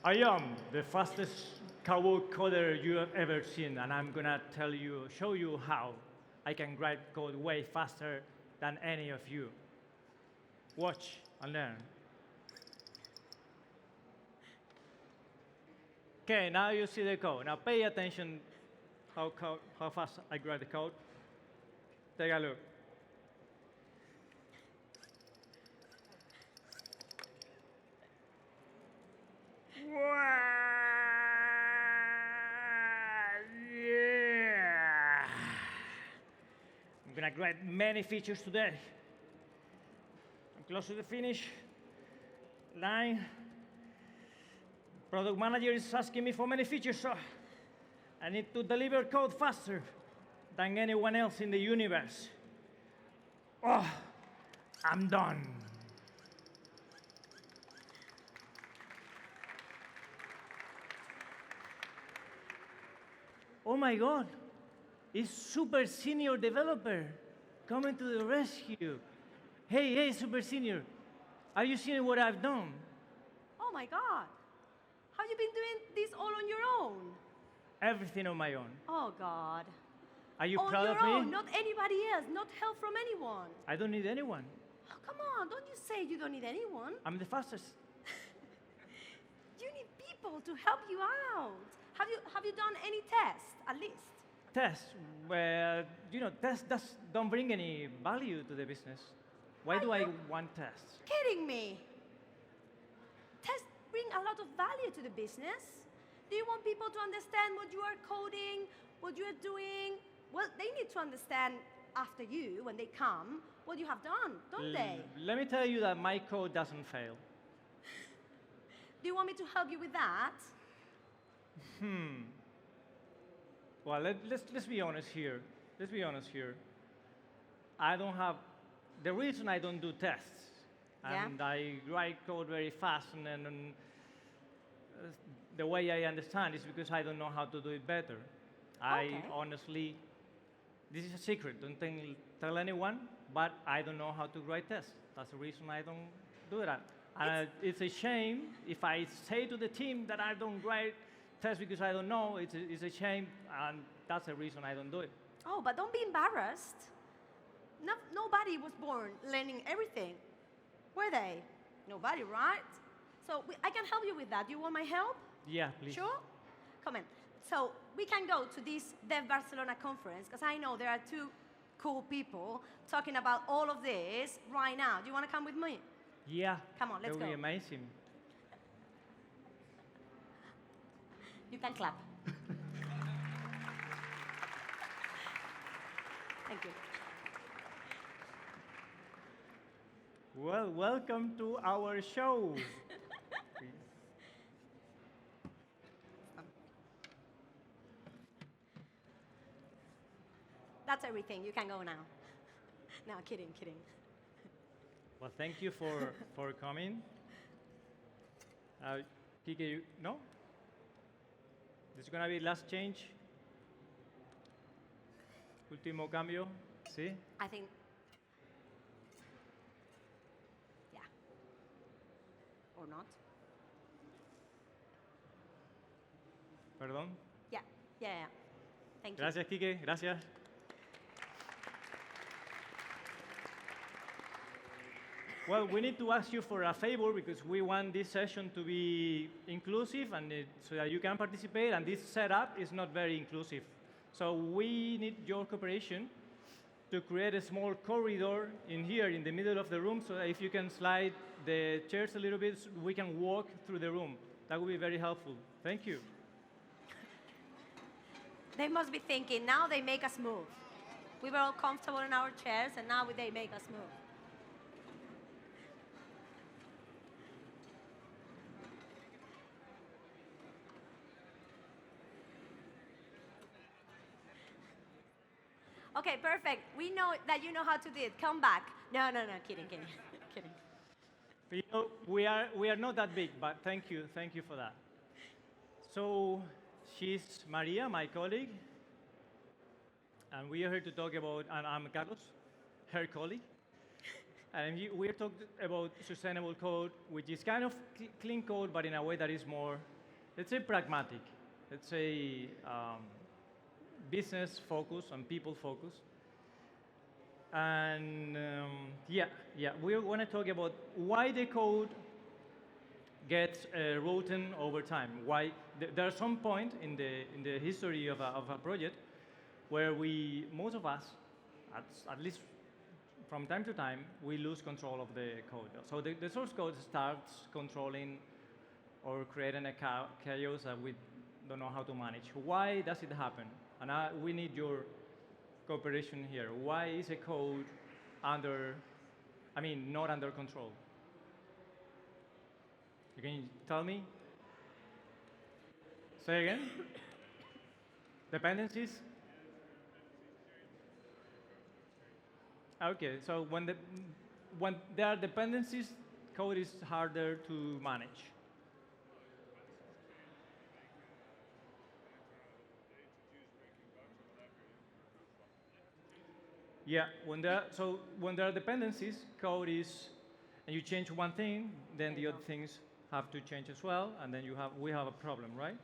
I am the fastest cowboy coder you have ever seen, and I'm gonna show you how I can write code way faster than any of you. Watch and learn. Okay, now you see the code. Now pay attention how fast I write the code. Take a look. Yeah! I'm gonna grab many features today. I'm close to the finish line. Product manager is asking me for many features, so I need to deliver code faster than anyone else in the universe. Oh, I'm done. Oh my God, it's super senior developer coming to the rescue. Hey, super senior, are you seeing what I've done? Oh my God. Have you been doing this all on your own? Everything on my own. Oh God. Are you On proud your of me? own, not anybody else, not help from anyone. I don't need anyone. Oh, come on, don't you say you don't need anyone. I'm the fastest. You need people to help you out. Have you done any tests, at least? Tests, well, tests don't bring any value to the business. Why do I want tests? Kidding me? Tests bring a lot of value to the business. Do you want people to understand what you are coding, what you are doing? Well, they need to understand after you, when they come, what you have done, don't they? Let me tell you that my code doesn't fail. Do you want me to help you with that? Well, let's be honest here. Let's be honest here. I don't have the reason I don't do tests, and I write code very fast, and the way I understand is because I don't know how to do it better. I honestly, this is a secret. Don't tell anyone. But I don't know how to write tests. That's the reason I don't do that. And it's a shame if I say to the team that I don't write tests because I don't know. It's a shame, and that's the reason I don't do it. Oh, but don't be embarrassed. Nobody was born learning everything, were they? Nobody, right? So I can help you with that. Do you want my help? Yeah, please. Sure? Come in. So we can go to this Dev Barcelona conference, because I know there are two cool people talking about all of this right now. Do you want to come with me? Yeah. Come on, let's go. That would be amazing. You can clap. Thank you. Well, welcome to our show. That's everything. You can go now. No, kidding. Well, thank you for coming. Kike, no? This is going to be last change. Último cambio. ¿Sí? I think, yeah. Or not. Perdón. Yeah. Thank you. Gracias, Kike. Gracias. Well, we need to ask you for a favor because we want this session to be inclusive and so that you can participate, and this setup is not very inclusive. So we need your cooperation to create a small corridor in here in the middle of the room so that if you can slide the chairs a little bit, so we can walk through the room. That would be very helpful. Thank you. They must be thinking, now they make us move. We were all comfortable in our chairs, and now they make us move. Okay, perfect. We know that you know how to do it. Come back. No, kidding. Kidding. You know, we are not that big, but thank you for that. So she's Maria, my colleague, and we are here to talk about, and I'm Carlos, her colleague. And we're talking about sustainable code, which is kind of clean code, but in a way that is more, let's say, pragmatic. Let's say business focus and people focus. And yeah, we want to talk about why the code gets rotten over time. Why there's some point in the history of a project where most of us, at least from time to time, we lose control of the code. So the source code starts controlling or creating a chaos that we don't know how to manage. Why does it happen? And we need your cooperation here. Why is a code not under control? You can tell me? Say again? Dependencies? Okay, so when there are dependencies, code is harder to manage. Yeah, when there are dependencies, code is, and you change one thing, then the other things have to change as well, and then we have a problem, right?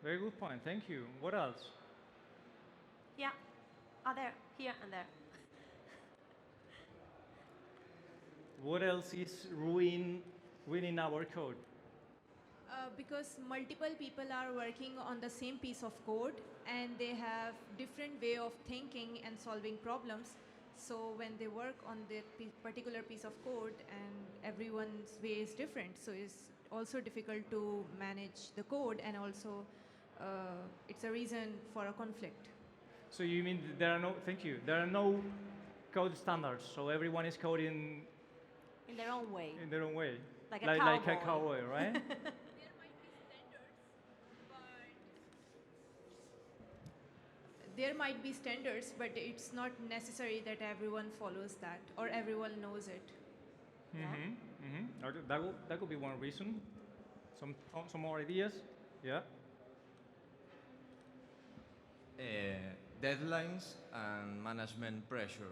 Very good point. Thank you. What else? Yeah, there, here, and there. What else is ruining our code? Because multiple people are working on the same piece of code and they have different way of thinking and solving problems. So when they work on that particular piece of code and everyone's way is different, so it's also difficult to manage the code, and also it's a reason for a conflict. So you mean thank you, there are no code standards, so everyone is coding in their own way. In their own way. Like a cowboy, right? There might be standards, but it's not necessary that everyone follows that or everyone knows it. That could be one reason. Some more ideas? Yeah. Deadlines and management pressure.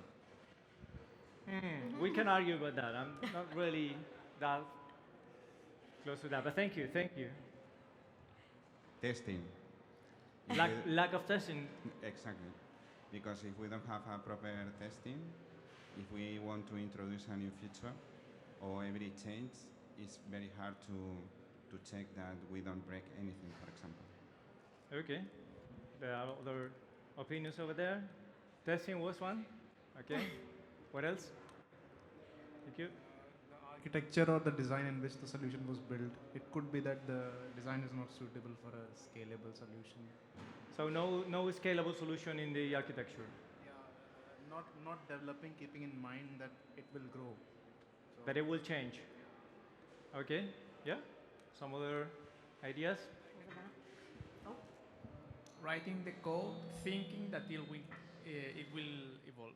We can argue about that. I'm not really that close to that, but thank you. Testing. Lack of testing. Exactly. Because if we don't have a proper testing, if we want to introduce a new feature or every change, it's very hard to check that we don't break anything, for example. Okay. There are other opinions over there. Testing was one. Okay. What else? Thank you. The architecture or the design in which the solution was built. It could be that the design is not suitable for a scalable solution. So no scalable solution in the architecture. Yeah, not developing, keeping in mind that it will grow. So that it will change. Okay. Yeah. Some other ideas? Writing the code, thinking that it will evolve.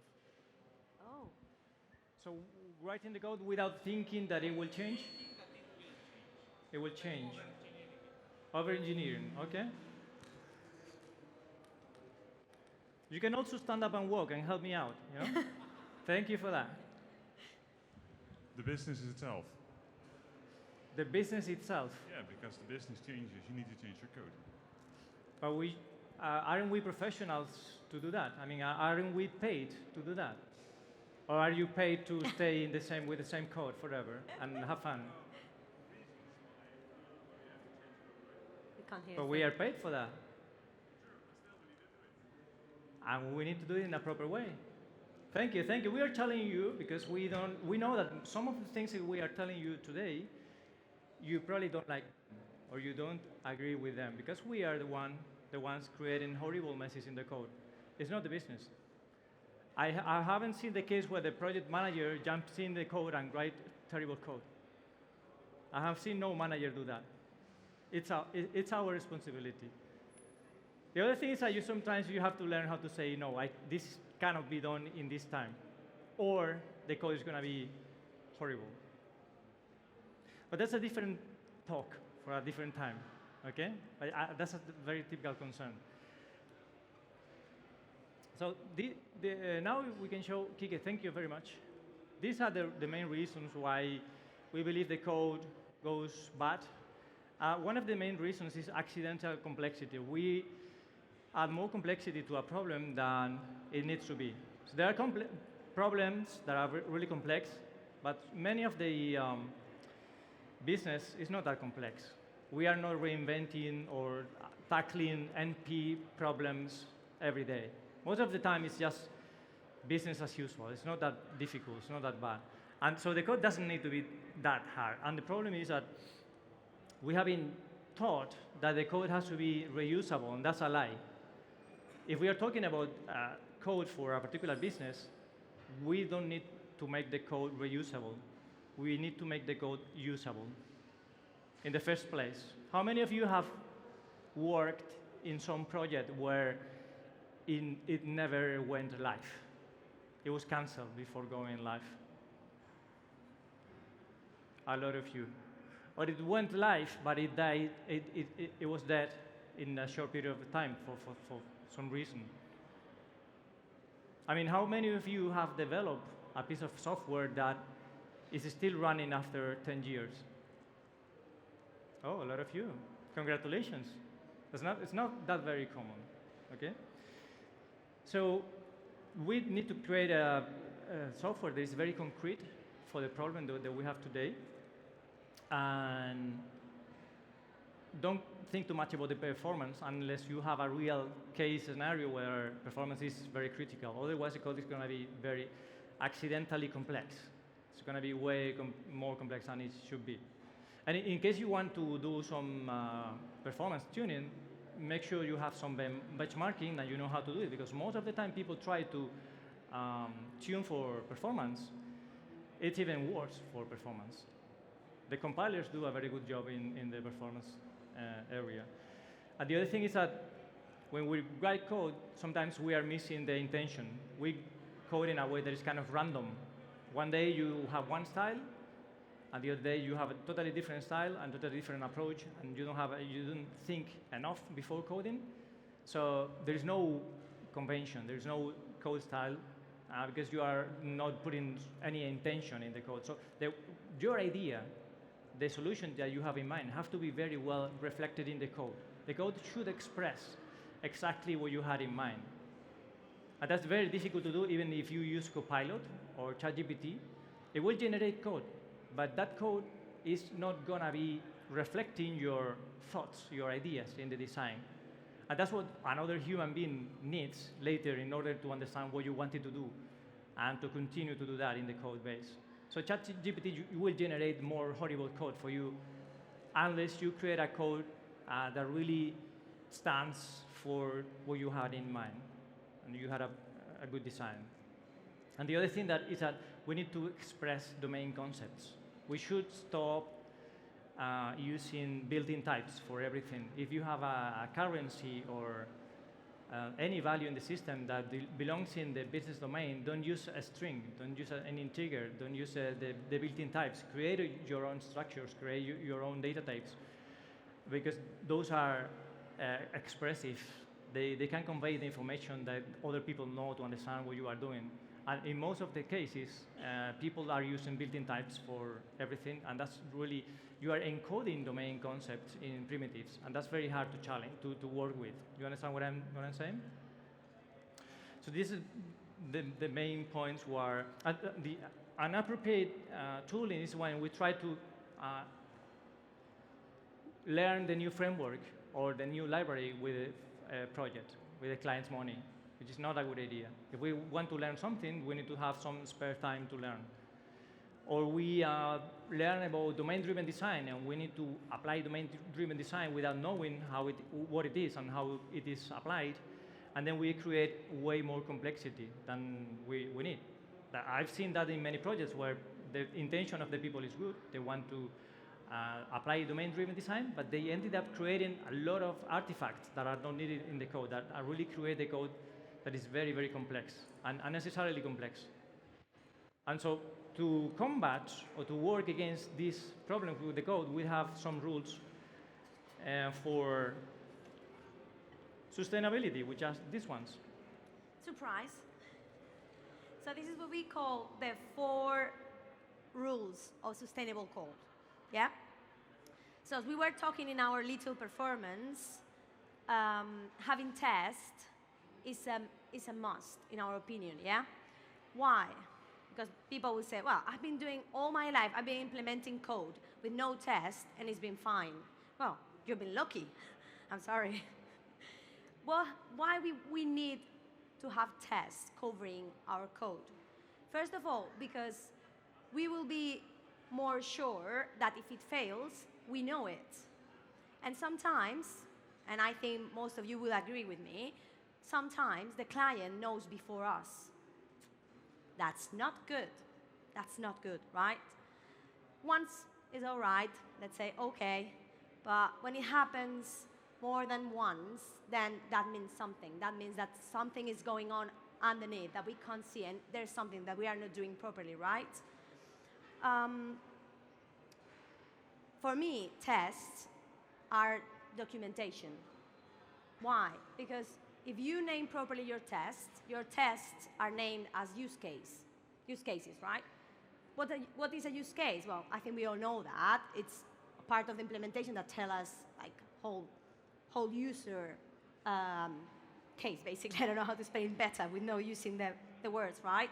Oh. So writing the code without thinking that it will change? It will change. Over-engineering, okay? You can also stand up and walk and help me out, you know? Thank you for that. The business itself. The business itself. Yeah, because the business changes, you need to change your code. But aren't we professionals to do that? I mean, aren't we paid to do that? Or are you paid to stay with the same code forever and have fun? We can't hear. But we are paid for that. And we need to do it in a proper way. Thank you. We are telling you, because we know that some of the things that we are telling you today, you probably don't like or you don't agree with them, because we are the ones creating horrible messes in the code. It's not the business. I haven't seen the case where the project manager jumps in the code and writes terrible code. I have seen no manager do that. It's our responsibility. The other thing is that sometimes you have to learn how to say, no, this cannot be done in this time, or the code is going to be horrible. But that's a different talk for a different time, okay? That's a very typical concern. So now we can show, Kike, thank you very much. these are the main reasons why we believe the code goes bad. One of the main reasons is accidental complexity. We add more complexity to a problem than it needs to be. So there are problems that are really complex, but many of the business is not that complex. We are not reinventing or tackling NP problems every day. Most of the time, it's just business as usual. It's not that difficult. It's not that bad. And so the code doesn't need to be that hard. And the problem is that we have been taught that the code has to be reusable, and that's a lie. If we are talking about code for a particular business, we don't need to make the code reusable. We need to make the code usable in the first place. How many of you have worked in some project where it never went live? It was canceled before going live. A lot of you. Or it went live, but it died. It was dead in a short period of time for some reason. I mean, how many of you have developed a piece of software that is still running after 10 years? Oh, a lot of you. Congratulations. It's not that very common, okay? So we need to create a software that is very concrete for the problem that we have today. And don't think too much about the performance unless you have a real case scenario where performance is very critical. Otherwise, the code is going to be very accidentally complex. It's going to be way more complex than it should be. And in case you want to do some performance tuning, make sure you have some benchmarking and you know how to do it, because most of the time people try to tune for performance. It's even worse for performance. The compilers do a very good job in the performance area. And the other thing is that when we write code, sometimes we are missing the intention. We code in a way that is kind of random. One day you have one style, and the other day you have a totally different style and totally different approach, and you don't think enough before coding. So there is no convention, there is no code style, because you are not putting any intention in the code. So your idea, the solution that you have in mind, have to be very well reflected in the code. The code should express exactly what you had in mind. And that's very difficult to do even if you use Copilot or ChatGPT. It will generate code, but that code is not going to be reflecting your thoughts, your ideas in the design. And that's what another human being needs later in order to understand what you wanted to do and to continue to do that in the code base. So ChatGPT will generate more horrible code for you unless you create a code that really stands for what you had in mind and you had a good design. And the other thing is that we need to express domain concepts. We should stop using built-in types for everything. If you have a currency or any value in the system that belongs in the business domain, don't use a string, don't use an integer, don't use the built-in types. Create your own structures, create your own data types, because those are expressive. They can convey the information that other people know to understand what you are doing. And in most of the cases, people are using built-in types for everything, and that's really, you are encoding domain concepts in primitives, and that's very hard to challenge, to work with. You understand what I'm saying? So this is the main points where the inappropriate tooling is when we try to learn the new framework or the new library with a project, with the client's money, which is not a good idea. If we want to learn something, we need to have some spare time to learn. Or we learn about domain-driven design, and we need to apply domain-driven design without knowing what it is and how it is applied, and then we create way more complexity than we need. I've seen that in many projects where the intention of the people is good. They want to apply domain-driven design, but they ended up creating a lot of artifacts that are not needed in the code, that really create the code that is very, very complex and unnecessarily complex. And so to combat or to work against this problem with the code, we have some rules for sustainability, which are these ones. Surprise. So this is what we call the 4 rules of sustainable code. Yeah? So as we were talking in our little performance, having tests is a must, in our opinion, yeah? Why? Because people will say, well, I've been doing all my life, I've been implementing code with no test, and it's been fine. Well, you've been lucky. I'm sorry. Well, why we need to have tests covering our code? First of all, because we will be more sure that if it fails, we know it. And sometimes, and I think most of you will agree with me, sometimes the client knows before us. That's not good. That's not good, right? Once is all right, let's say, okay, but when it happens more than once, then that means something. That means that something is going on underneath that we can't see, and there's something that we are not doing properly, right? For me, tests are documentation. Why? Because if you name properly your tests are named as use cases, right? What is a use case? Well, I think we all know that. It's a part of the implementation that tell us like whole user case, basically. I don't know how to explain it better with no using the words, right?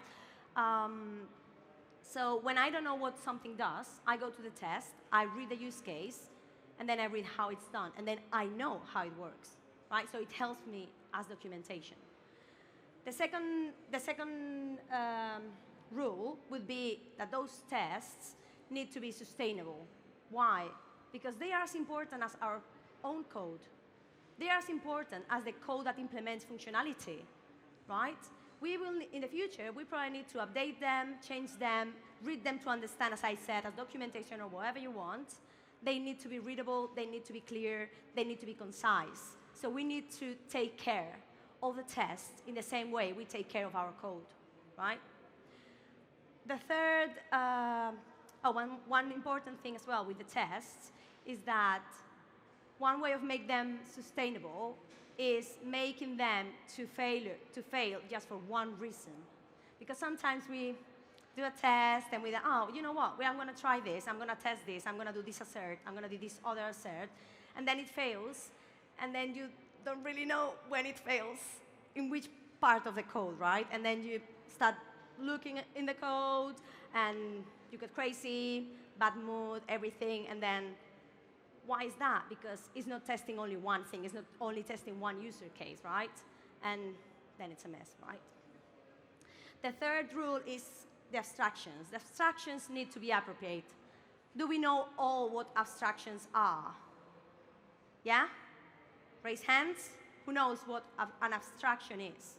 So when I don't know what something does, I go to the test, I read the use case, and then I read how it's done, and then I know how it works, right? So it helps me as documentation. The second rule would be that those tests need to be sustainable. Why? Because they are as important as our own code. They are as important as the code that implements functionality, right? We will, in the future, we probably need to update them, change them, read them to understand, as I said, as documentation or whatever you want. They need to be readable, they need to be clear, they need to be concise. So we need to take care of the tests in the same way we take care of our code, right? The third, one important thing as well with the tests is that one way of making them sustainable is making them to fail just for one reason. Because sometimes we do a test and we think, oh, you know what, I'm going to try this, I'm going to test this, I'm going to do this assert, I'm going to do this other assert, and then it fails, and then you don't really know when it fails, in which part of the code, right? And then you start looking in the code, and you get crazy, bad mood, everything, and then why is that? Because it's not testing only one thing. It's not only testing one user case, right? And then it's a mess, right? The third rule is the abstractions. The abstractions need to be appropriate. Do we know all what abstractions are? Yeah? Raise hands. Who knows what an abstraction is?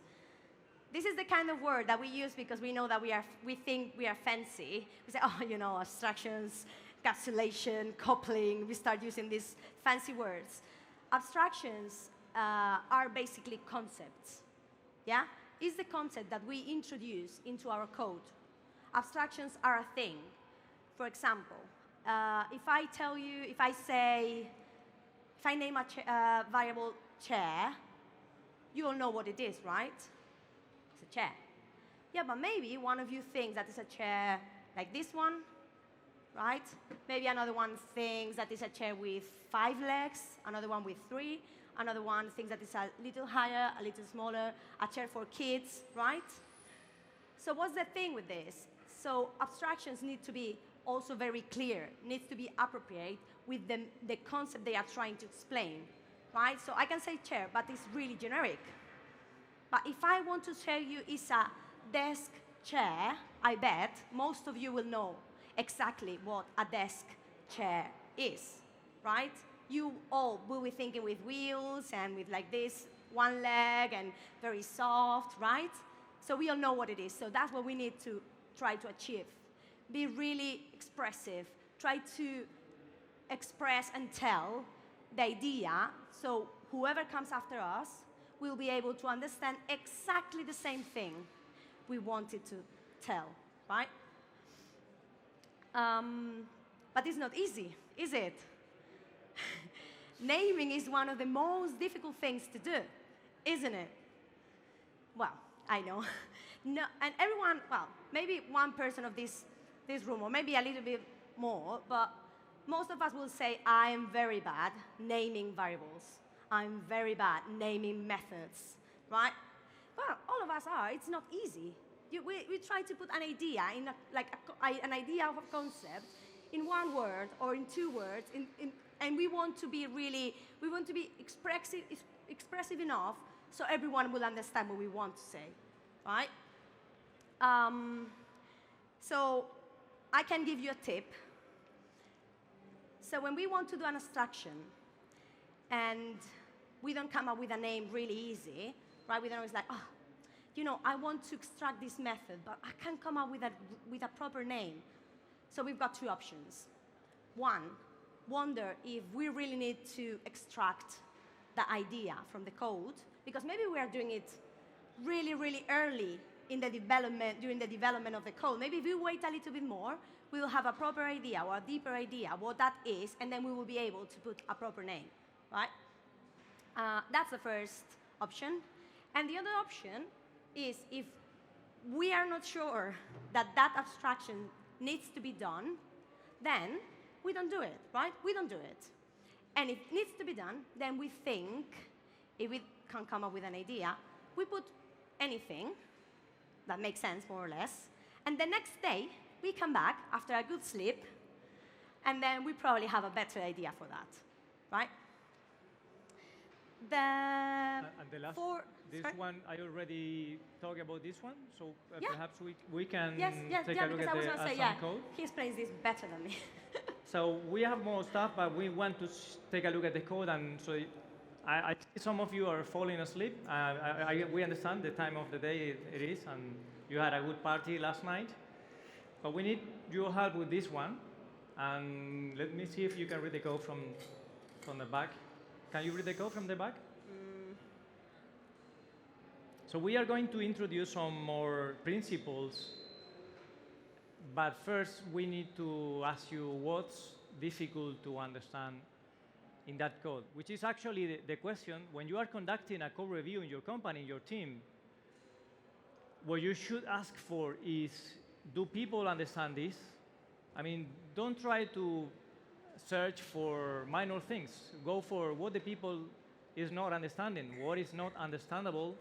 This is the kind of word that we use because we know that we think we are fancy. We say, oh, abstractions, encapsulation, coupling. We start using these fancy words. Abstractions are basically concepts. Yeah? It's the concept that we introduce into our code. Abstractions are a thing. For example, if I name a variable chair, you all know what it is, right? It's a chair. Yeah, but maybe one of you thinks that it's a chair like this one, right? Maybe another one thinks that it's a chair with 5 legs, another one with 3, another one thinks that it's a little higher, a little smaller, a chair for kids, right? So what's the thing with this? So abstractions need to be also very clear, needs to be appropriate with the concept they are trying to explain, right? So I can say chair, but it's really generic. But if I want to tell you it's a desk chair, I bet most of you will know exactly what a desk chair is, right? You all will be thinking with wheels and with like this one leg and very soft, right? So we all know what it is. So that's what we need to try to achieve. Be really expressive. Try to express and tell the idea so whoever comes after us will be able to understand exactly the same thing we wanted to tell, right? But it's not easy, is it? Naming is one of the most difficult things to do, isn't it? Well, I know. no, and everyone, well, maybe one person of this room, or maybe a little bit more, but most of us will say, I am very bad naming variables. I'm very bad naming methods, right? Well, all of us are. It's not easy. We try to put an idea in an idea of a concept in one word or in two words, and we want to be expressive enough so everyone will understand what we want to say, right? So I can give you a tip. So when we want to do an abstraction and we don't come up with a name really easy, right? We don't always like, I want to extract this method, but I can't come up with a proper name. So we've got two options. One, wonder if we really need to extract the idea from the code, because maybe we are doing it really, really early during the development of the code. Maybe if we wait a little bit more, we will have a proper idea or a deeper idea what that is, and then we will be able to put a proper name, right? That's the first option. And the other option is if we are not sure that abstraction needs to be done, then we don't do it, right? We don't do it. And if it needs to be done, then we think, if we can come up with an idea, we put anything that makes sense, more or less, and the next day, we come back after a good sleep, and then we probably have a better idea for that, right? And the last, this sorry? one, I already talked about this one, so Yeah. perhaps we can Yes, take a look because at I was the going to say, assembly code. he explains this better than me. So we have more stuff, but we want to take a look at the code, and so I see some of you are falling asleep. We understand the time of the day it is, and you had a good party last night. But we need your help with this one, and let me see if you can read the code from the back. Can you read the code from the back? So we are going to introduce some more principles, but first we need to ask you what's difficult to understand in that code, which is actually the question when you are conducting a code review in your company, in your team. What you should ask for is, do people understand this? I mean, don't try to search for minor things. Go for what the people is not understanding, what is not understandable,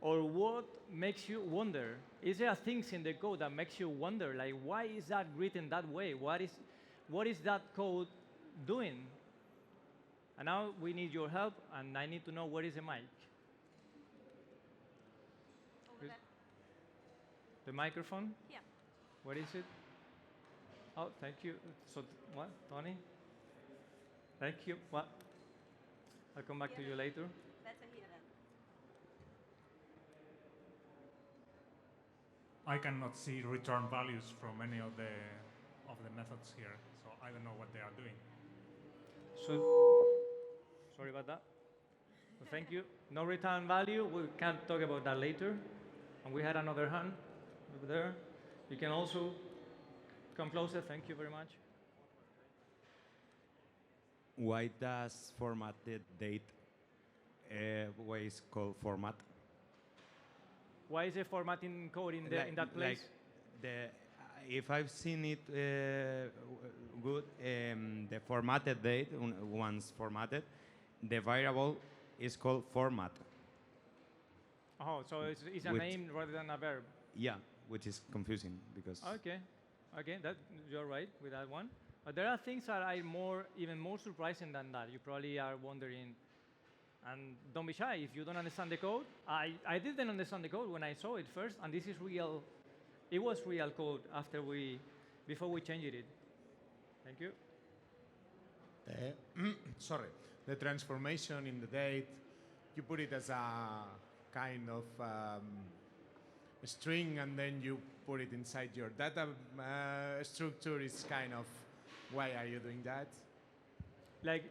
or what makes you wonder. Is there things in the code that makes you wonder, like why is that written that way? What is that code doing? And now we need your help, and I need to know where is the mic. Over there. The microphone? Yeah. Where is it? Oh, thank you. So, what, Tony? Thank you. What? I'll come back to you later. Better here then. I cannot see return values from any of the methods here, so I don't know what they are doing. So, sorry about that. Well, thank you. No return value. We can talk about that later. And we had another hand over there. You can also come closer. Thank you very much. Why does formatted date why is called format? Why is the formatting code in that place? If I've seen it good, the formatted date, once formatted, the variable is called format. Oh, so it's a name rather than a verb. Yeah, which is confusing because. Okay, that you're right with that one. But there are things that are even more surprising than that. You probably are wondering, and don't be shy if you don't understand the code. I didn't understand the code when I saw it first, and this is real. It was real code before we changed it. Thank you. Sorry, the transformation in the date, you put it as a kind of a string, and then you put it inside your data structure. Is kind of, why are you doing that? Like,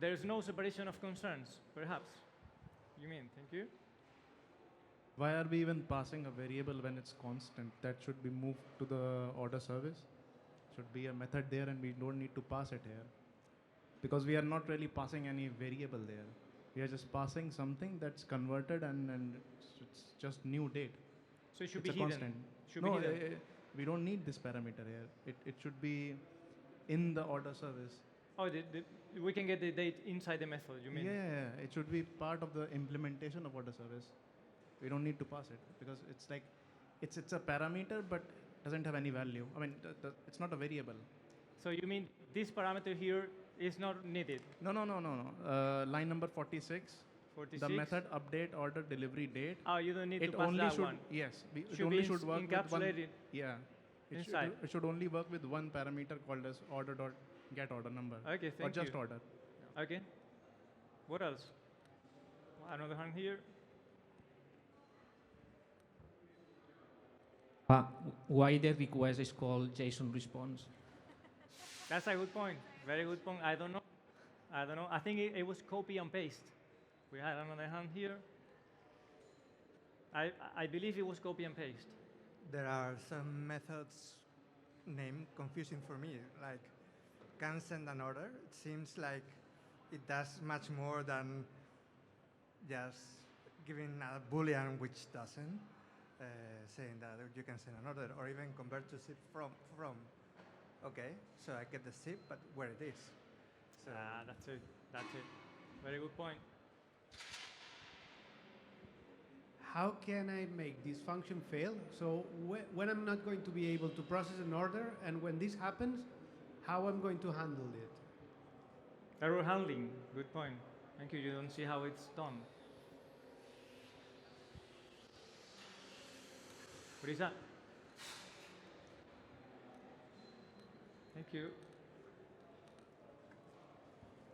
there's no separation of concerns, perhaps. You mean? Thank you. Why are we even passing a variable when it's constant? That should be moved to the order service. Should be a method there, and we don't need to pass it here. Because we are not really passing any variable there. We are just passing something that's converted, and it's just new date. So it should it's be a hidden. constant. Should No, be hidden. we don't need this parameter here. It should be in the order service. Oh, we can get the date inside the method, you mean? Yeah, it should be part of the implementation of order service. We don't need to pass it because it's like it's a parameter but doesn't have any value. I mean, it's not a variable. So you mean this parameter here is not needed? No. Line number 46. 46. The method update order delivery date. Oh, you don't need to it pass only that should, one. Yes, it Should only be should work with one. encapsulated Yeah, inside. it should only work with one parameter called as order dot get order number. Okay, thank you. Or just order. Okay. What else? Another hand here. Why the request is called JSON response? That's a good point. Very good point. I don't know. I think it was copy and paste. We had another hand here. I believe it was copy and paste. There are some methods named confusing for me, like can send an order. It seems like it does much more than just giving a boolean which doesn't, saying that you can send an order, or even convert to zip from. Okay, so I get the zip, but where it is. So That's it. Very good point. How can I make this function fail? So when I'm not going to be able to process an order, and when this happens, how I'm going to handle it? Error handling. Good point. Thank you. You don't see how it's done. What is that? Thank you.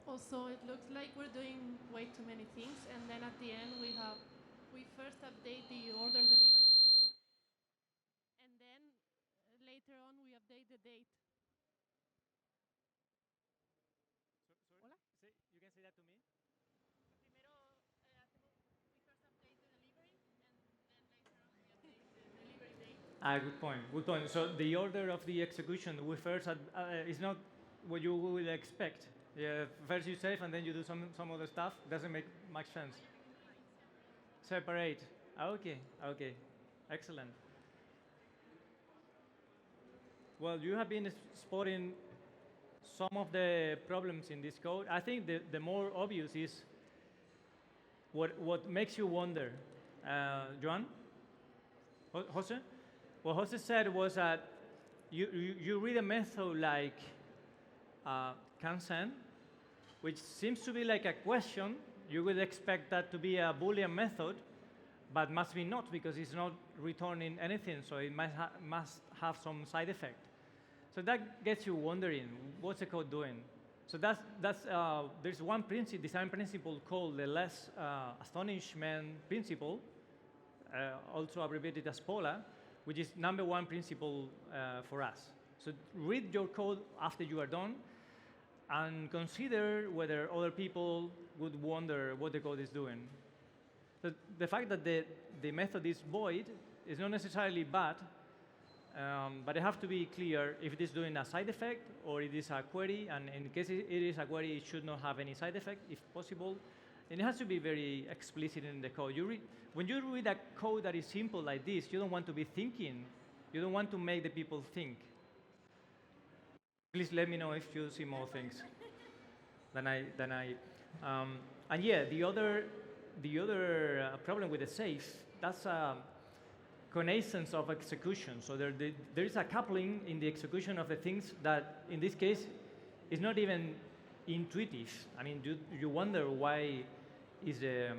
Also, it looks like we're doing way too many things, and then at the end we first update the order delivery, and then later on we update the date. Hola? You can say that to me? Primero we first update the delivery, and then later on we update the delivery date. Good point. Good point. So the order of the execution we first is not what you would expect. Yeah, first you save and then you do some other stuff. Doesn't make much sense. Separate. Okay. Excellent. Well, you have been spotting some of the problems in this code. I think the more obvious is what makes you wonder. Joan? Jose? What Jose said was that you read a method like can send, which seems to be like a question. You would expect that to be a Boolean method, but must be not because it's not returning anything, so it must have some side effect. So that gets you wondering, what's the code doing? So there's one design principle called the less astonishment principle, also abbreviated as POLA, which is number one principle for us. So read your code after you are done and consider whether other people would wonder what the code is doing. So the fact that the method is void is not necessarily bad, but it has to be clear if it is doing a side effect or it is a query, and in case it is a query, it should not have any side effect if possible. And it has to be very explicit in the code. When you read a code that is simple like this, you don't want to be thinking. You don't want to make the people think. Please let me know if you see more things than I. And yeah, the other problem with the safe, that's a connaissance of execution. So there is a coupling in the execution of the things that, in this case, is not even intuitive. I mean, you wonder why is the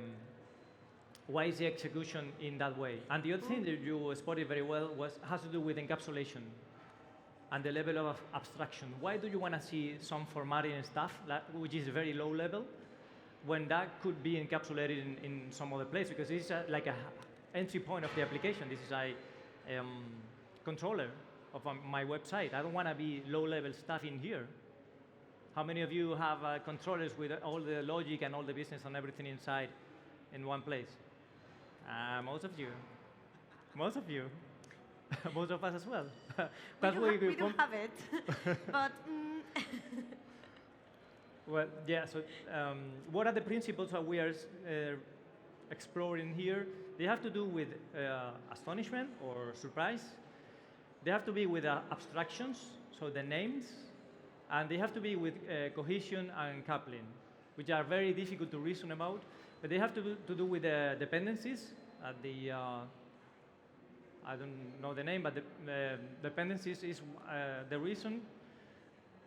execution in that way. And the other thing that you spotted very well has to do with encapsulation and the level of abstraction. Why do you want to see some formatting and stuff, which is very low level, when that could be encapsulated in some other place? Because this is like an entry point of the application. This is a controller of my website. I don't want to be low-level stuff in here. How many of you have controllers with all the logic and all the business and everything inside in one place? Most of you. Most of you. Most of us as well. We don't have it, but. Well, yeah, so what are the principles that we are exploring here, they have to do with astonishment or surprise. They have to be with abstractions, so the names, and they have to be with cohesion and coupling, which are very difficult to reason about, but they have to do with dependencies at the, I don't know the name, but the dependencies is the reason,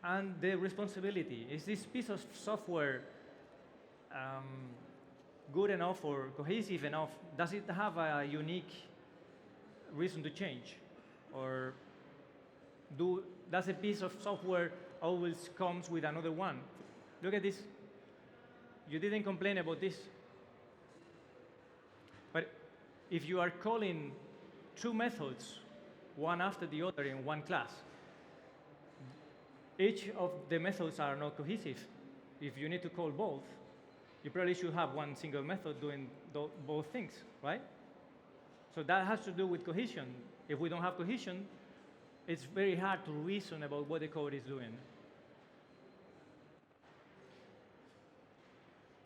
and the responsibility. Is this piece of software good enough or cohesive enough? Does it have a unique reason to change? Or does a piece of software always comes with another one? Look at this. You didn't complain about this. But if you are calling two methods, one after the other in one class, each of the methods are not cohesive. If you need to call both, you probably should have one single method doing both things, right? So that has to do with cohesion. If we don't have cohesion, it's very hard to reason about what the code is doing.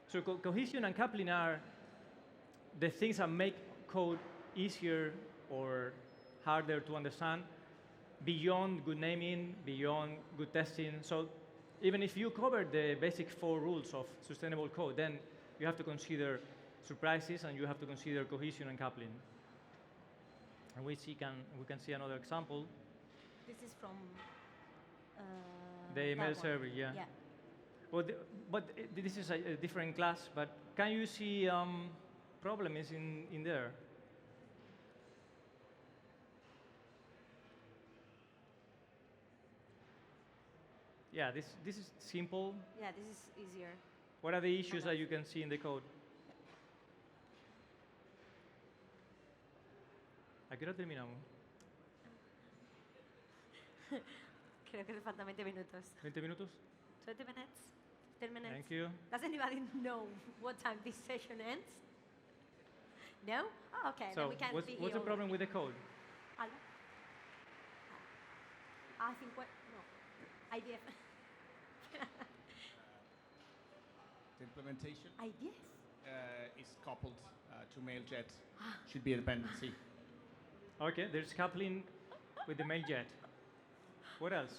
So cohesion and coupling are the things that make code easier or harder to understand beyond good naming, beyond good testing. So even if you cover the basic 4 rules of sustainable code, then you have to consider surprises and you have to consider cohesion and coupling. And we can see another example. This is from the email server, yeah. Well, but this is a different class, but can you see problems in there? Yeah, this is simple. Yeah, this is easier. What are the issues that you can see in the code? ¿A qué hora terminamos? Creo que le faltan 20 minutos. 20 minutos? 20 minutes? 10 minutes? Thank you. Does anybody know what time this session ends? No? Oh, okay, So then we can what's the problem with the code? Hello? I think what? No. IDF. The implementation IDF? is coupled to MailJet. Should be a dependency. Okay, there's coupling with the MailJet. What else?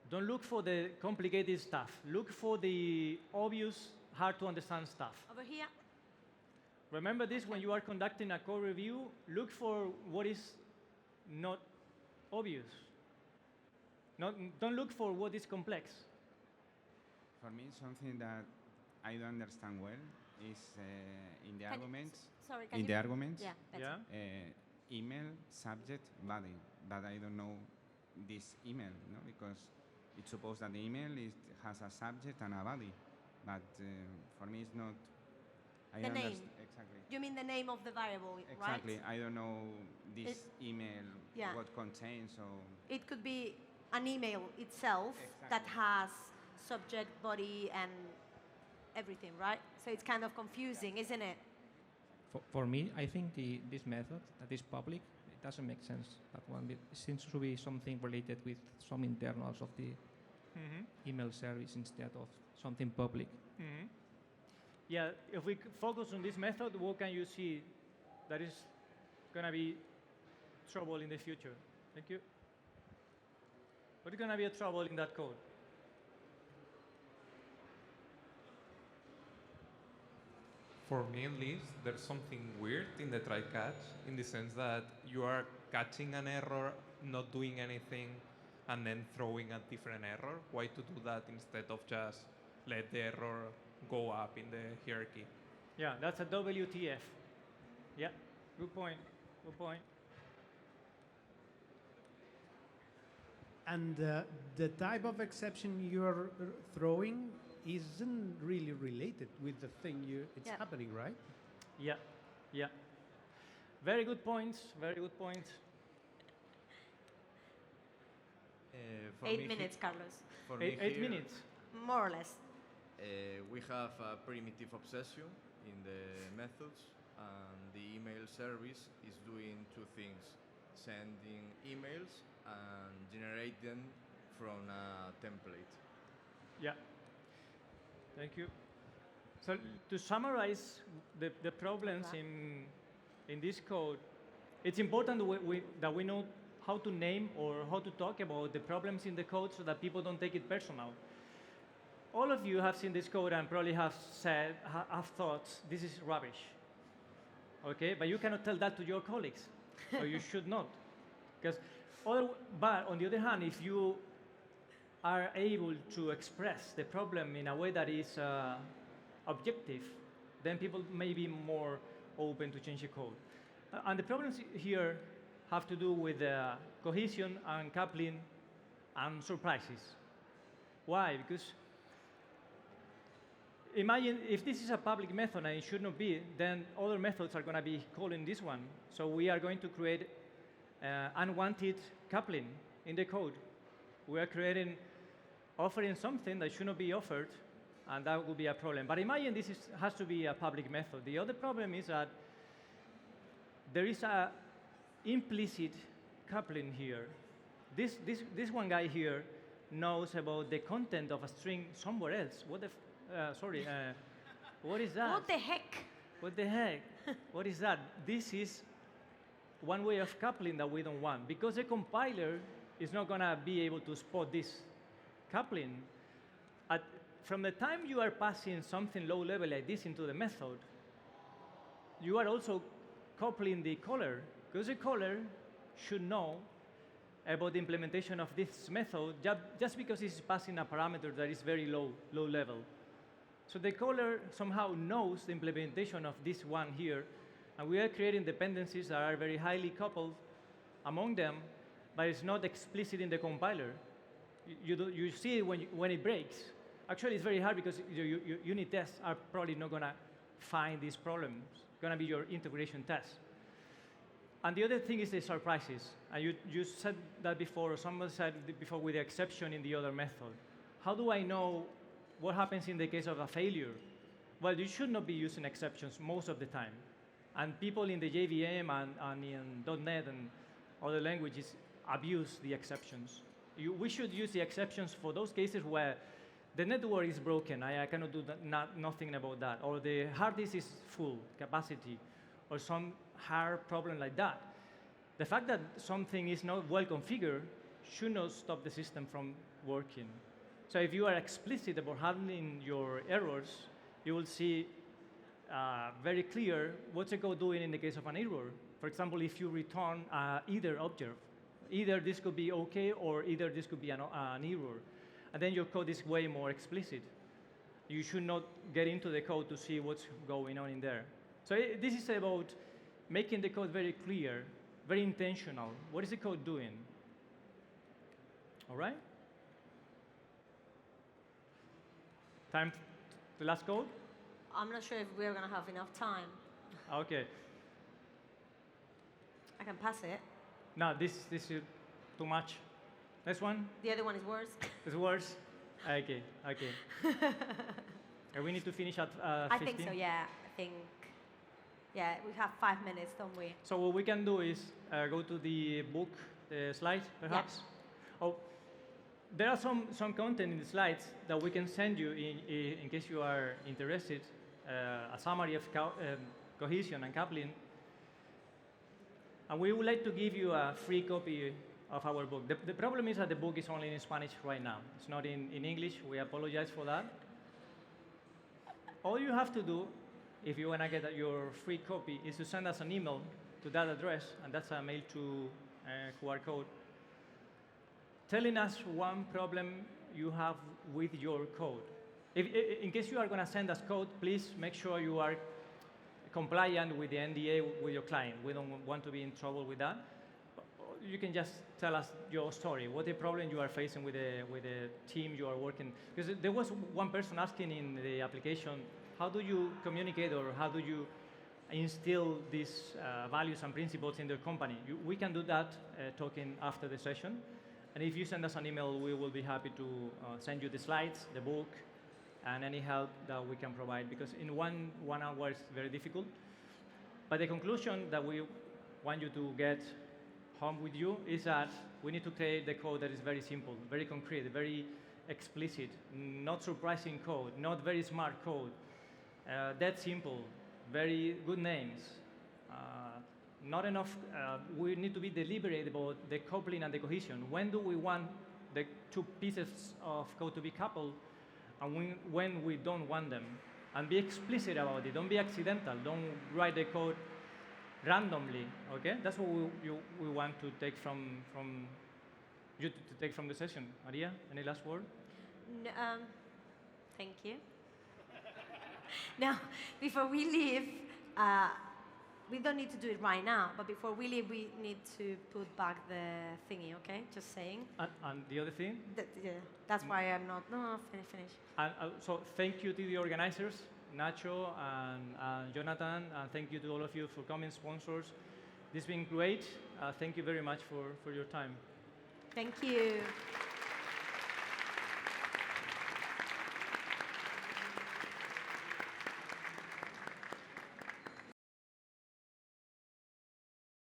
Don't look for the complicated stuff. Look for the obvious, hard to understand stuff. Over here? Remember this when you are conducting a code review, look for what is not obvious. Don't look for what is complex. For me, something that I don't understand well is in the arguments. Sorry, in the arguments, Yeah. email, subject, body. But I don't know this email, because it's supposed that the email has a subject and a body. But for me, it's not. The name. Exactly. You mean the name of the variable, Exactly. right? I don't know this email, what contains. So it could be an email itself that has subject, body, and everything, right? So it's kind of confusing, isn't it? For me, I think this method that is public, it doesn't make sense. That one it seems to be something related with some internals of the email service instead of something public. Yeah, if we focus on this method, what can you see that is going to be trouble in the future? Thank you. What is going to be a trouble in that code? For me, at least, there's something weird in the try catch, in the sense that you are catching an error, not doing anything, and then throwing a different error. Why to do that instead of just let the error go up in the hierarchy? Yeah, that's a WTF. Yeah, good point. Good point. And the type of exception you're throwing isn't really related with the thing it's happening, right? Yeah, yeah. Very good points. Very good points. 8 minutes, Carlos. For eight me here, minutes. More or less. We have a primitive obsession in the methods, and the email service is doing two things: sending emails and generate them from a template. Yeah. Thank you. So to summarize the problems in this code, it's important that we know how to name or how to talk about the problems in the code so that people don't take it personal. All of you have seen this code and probably have thought, this is rubbish. Okay, but you cannot tell that to your colleagues, or you should not. But on the other hand, if you are able to express the problem in a way that is objective, then people may be more open to change the code. And the problems here have to do with cohesion and coupling and surprises. Why? Because imagine if this is a public method and it should not be, then other methods are going to be calling this one. So we are going to create unwanted coupling in the code. We are offering something that should not be offered, and that would be a problem. But imagine this has to be a public method. The other problem is that there is a implicit coupling here. This one guy here knows about the content of a string somewhere else. What is that? What the heck? What the heck? What is that? This is one way of coupling that we don't want, because the compiler is not going to be able to spot this coupling. From the time you are passing something low level like this into the method, you are also coupling the caller, because the caller should know about the implementation of this method just because it's passing a parameter that is very low level. So the caller somehow knows the implementation of this one here, and we are creating dependencies that are very highly coupled among them, but it's not explicit in the compiler. You see it when it breaks. Actually, it's very hard because your unit tests are probably not going to find these problems. It's going to be your integration test. And the other thing is the surprises. And you said that before, or someone said before with the exception in the other method. How do I know what happens in the case of a failure? Well, you should not be using exceptions most of the time. And people in the JVM and in .NET and other languages abuse the exceptions. We should use the exceptions for those cases where the network is broken. I cannot do nothing about that. Or the hard disk is full capacity, or some hard problem like that. The fact that something is not well configured should not stop the system from working. So if you are explicit about handling your errors, you will see very clear what's the code doing in the case of an error. For example, if you return either object, either this could be OK or either this could be an error. And then your code is way more explicit. You should not get into the code to see what's going on in there. So this is about making the code very clear, very intentional. What is the code doing? All right? Time the last code? I'm not sure if we're going to have enough time. OK. I can pass it. No, this is too much. Next one? The other one is worse. It's worse? OK. We need to finish at 15? I think so, yeah. Yeah, we have 5 minutes, don't we? So what we can do is go to the book, the slides, perhaps. Yeah. Oh, there are some content in the slides that we can send you in case you are interested. A summary of cohesion and coupling. And we would like to give you a free copy of our book. The problem is that the book is only in Spanish right now. It's not in English. We apologize for that. All you have to do, if you want to get your free copy, is to send us an email to that address, and that's a mail to QR code, telling us one problem you have with your code. In case you are going to send us code, please make sure you are compliant with the NDA with your client. We don't want to be in trouble with that. You can just tell us your story, what the problem you are facing with the team you are working. Because there was one person asking in the application, how do you communicate or how do you instill these values and principles in the company? We can do that talking after the session. And if you send us an email, we will be happy to send you the slides, the book, and any help that we can provide. Because in one hour it's very difficult. But the conclusion that we want you to get home with you is that we need to create the code that is very simple, very concrete, very explicit, not surprising code, not very smart code, that simple, very good names. Not enough, we need to be deliberate about the coupling and the cohesion. When do we want the two pieces of code to be coupled, and when we don't want them? And be explicit about it. Don't be accidental. Don't write the code randomly. Okay, that's what we want to take from you to take from the session. Maria, any last word? No, thank you. Now, before we leave, we don't need to do it right now, but before we leave, we need to put back the thingy, okay? Just saying. And the other thing? Yeah, that's why I'm not, no, finish. And so thank you to the organizers, Nacho and Jonathan, and thank you to all of you for coming, sponsors. This has been great. Thank you very much for your time. Thank you.